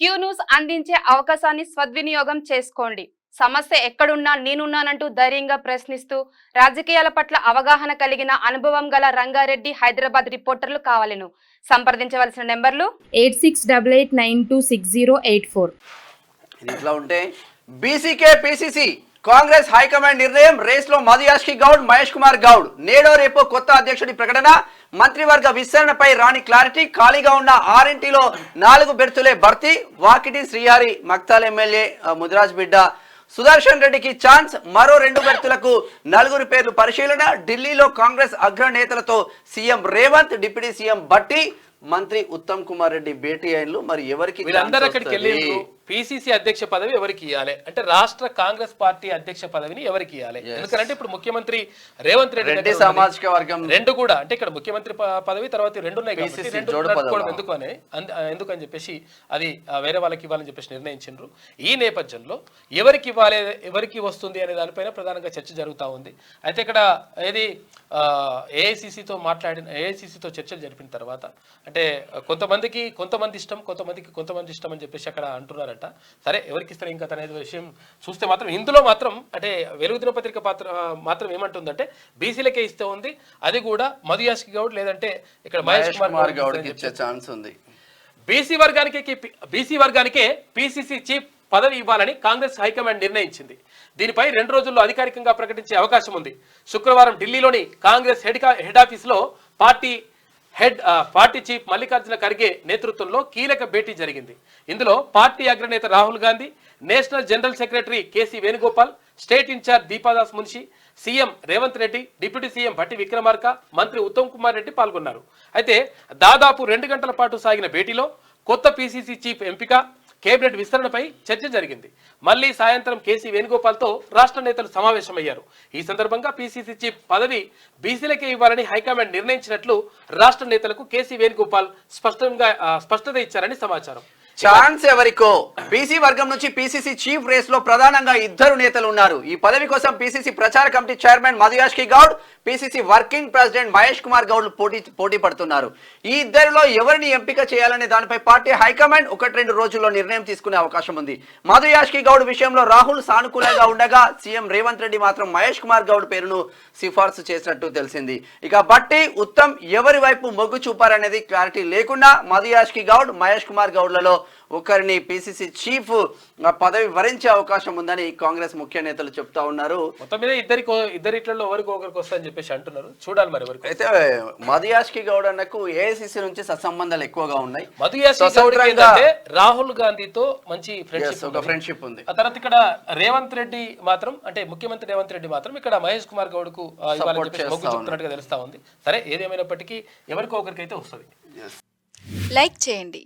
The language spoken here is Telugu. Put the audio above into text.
క్యూ న్యూస్ అందించే అవకాశాన్ని సద్వినియోగం చేసుకోండి. సమస్య ఎక్కడున్నా నేనున్నానంటూ ధైర్యంగా ప్రశ్నిస్తూ రాజకీయాల పట్ల అవగాహన కలిగిన అనుభవం గల రంగారెడ్డి హైదరాబాద్ రిపోర్టర్లు కావాలను సంప్రదించవలసిన నెంబర్లు 8688926084. ఇది ఇట్లా ఉంటే బీసీకే పీసీసీ కాంగ్రెస్ హైకమాండ్ నిర్ణయం, రేస్ లో మధుయాష్కి గౌడ్, మహేష్ కుమార్ గౌడ్. నేడో రేపో కొత్త అధ్యక్షుడి ప్రకటన, మంత్రివర్గ విస్తరణపై రాని క్లారిటీ, ఖాళీగా ఉన్న 6 4 బెర్తులే భర్తీ. వాకిటి శ్రీహరి మక్తాల్ ఎమ్మెల్యే ముదిరాజ్ బిడ్డ సుదర్శన్ రెడ్డికి ఛాన్స్, మరో 2 బెర్తులకు 4 పేర్లు పరిశీలన. ఢిల్లీలో కాంగ్రెస్ అగ్రనేతలతో CM Revanth, deputy CM Bhatti, మంత్రి ఉత్తమ్ కుమార్ రెడ్డి భేటీ అయినలు. మరి ఎవరికి వీళ్ళందరూ అక్కడికి వెళ్ళి పిసిసి అధ్యక్ష పదవి ఎవరికి ఇవ్వాలి అంటే రాష్ట్ర కాంగ్రెస్ పార్టీ అధ్యక్ష పదవిని ఎవరికి ఇవ్వాలి? ఎందుకంటే ఇప్పుడు ముఖ్యమంత్రి రేవంత్ రెడ్డి సామాజిక వర్గం రెండు కూడా అంటే ఇక్కడ ముఖ్యమంత్రి పదవి తర్వాత 2 ఉన్నాయి కాబట్టి ఎందుకని చెప్పేసి అది వేరే వాళ్ళకి ఇవ్వాలని చెప్పేసి నిర్ణయించారు. ఈ నేపథ్యంలో ఎవరికి ఇవ్వాలి, ఎవరికి వస్తుంది అనే దానిపైన ప్రధానంగా చర్చ జరుగుతూ ఉంది. అయితే ఇక్కడ ఏది ఏఐసిసితో చర్చలు జరిపిన తర్వాత అంటే కొంతమంది ఇష్టం, కొంతమంది ఇష్టం అని చెప్పేసి అక్కడ అంటున్నారంట. సరే ఎవరికి ఇస్తారు ఇంకా అనేది విషయం చూస్తే మాత్రం ఇందులో మాత్రం అంటే వెలుగు దినపత్రిక మాత్రం ఏమంటుందంటే బీసీలకే ఇస్తే ఉంది, అది కూడా మధుయాష్కి గౌడ్ లేదంటే ఇక్కడ మహేష్ కుమార్ గౌడ్ ఇచ్చే ఛాన్స్ ఉంది. బీసీ వర్గానికే పిసిసి చీఫ్ పదవి ఇవ్వాలని కాంగ్రెస్ హైకమాండ్ నిర్ణయించింది. దీనిపై 2 రోజుల్లో అధికారికంగా ప్రకటించే అవకాశం ఉంది. శుక్రవారం ఢిల్లీలోని కాంగ్రెస్ హెడ్ ఆఫీస్లో పార్టీ చీఫ్ మల్లికార్జున ఖర్గే నేతృత్వంలో కీలక భేటీ జరిగింది. ఇందులో పార్టీ అగ్రనేత Rahul Gandhi, national general secretary KC Venugopal, state incharge Deepa Das Munshi, CM Revanth Reddy, deputy CM Bhatti Vikramarka, మంత్రి ఉత్తమ్ కుమార్ రెడ్డి పాల్గొన్నారు. అయితే దాదాపు 2 గంటల పాటు సాగిన భేటీలో కొత్త పిసిసి చీఫ్ ఎంపిక, కేబినెట్ విస్తరణపై చర్చ జరిగింది. మళ్లీ సాయంత్రం కేసీ వేణుగోపాల్తో రాష్ట్ర నేతలు సమావేశమయ్యారు. ఈ సందర్భంగా పిసిసి చీఫ్ పదవి బీసీలకే ఇవ్వాలని హైకమాండ్ నిర్ణయించినట్లు రాష్ట్ర నేతలకు కేసీ వేణుగోపాల్ స్పష్టత ఇచ్చారని సమాచారం. ఛాన్స్ ఎవరికో? బీసీ వర్గం నుంచి పిసిసి చీఫ్ రేస్ లో ప్రధానంగా 2 నేతలు ఉన్నారు. ఈ పదవి కోసం పిసిసి ప్రచార committee chairman Madhu Yashki Goud, PCC working president Mahesh Kumar Goud పోటీ పడుతున్నారు. ఈ ఇద్దరిలో ఎవరిని ఎంపిక చేయాలనే దానిపై పార్టీ హైకమాండ్ 1-2 రోజుల్లో నిర్ణయం తీసుకునే అవకాశం ఉంది. మధుయాష్కి గౌడ్ విషయంలో రాహుల్ సానుకూలంగా ఉండగా సీఎం రేవంత్ రెడ్డి మాత్రం మహేష్ కుమార్ గౌడ్ పేరును సిఫార్సు చేసినట్టు తెలిసింది. ఇక భట్టి, ఉత్తమ్ ఎవరి వైపు మొగ్గు చూపారనేది క్లారిటీ లేకుండా మధుయాష్కి గౌడ్, మహేష్ కుమార్ గౌడ్లలో ఒకరిని పిసిసి చీఫ్ పదవి వరించే అవకాశం ఉందని కాంగ్రెస్ ముఖ్య నేతలు చెప్తా ఉన్నారు. మొత్తం మీద ఇద్దరిట్లలో ఒకరికి వస్తాయని చెప్పేసి అంటున్నారు. చూడాలి మరి ఎవరికి. అయితే మధుయాష్కి గౌడ్ అన్నకు ఏఐసిసి నుంచి సత్సంబంధాలు ఎక్కువగా ఉన్నాయి. రాహుల్ గాంధీతో మంచి ఫ్రెండ్షిప్ ఉంది. ఆ తర్వాత ఇక్కడ రేవంత్ రెడ్డి మాత్రం అంటే ముఖ్యమంత్రి రేవంత్ రెడ్డి మాత్రం ఇక్కడ మహేష్ కుమార్ గౌడ్ కు మొగ్గు చూపుతున్నట్టుగా తెలుస్తా ఉంది. సరే ఏదేమైనప్పటికీ ఎవరికో ఒకరికి అయితే వస్తుంది. లైక్ చేయండి.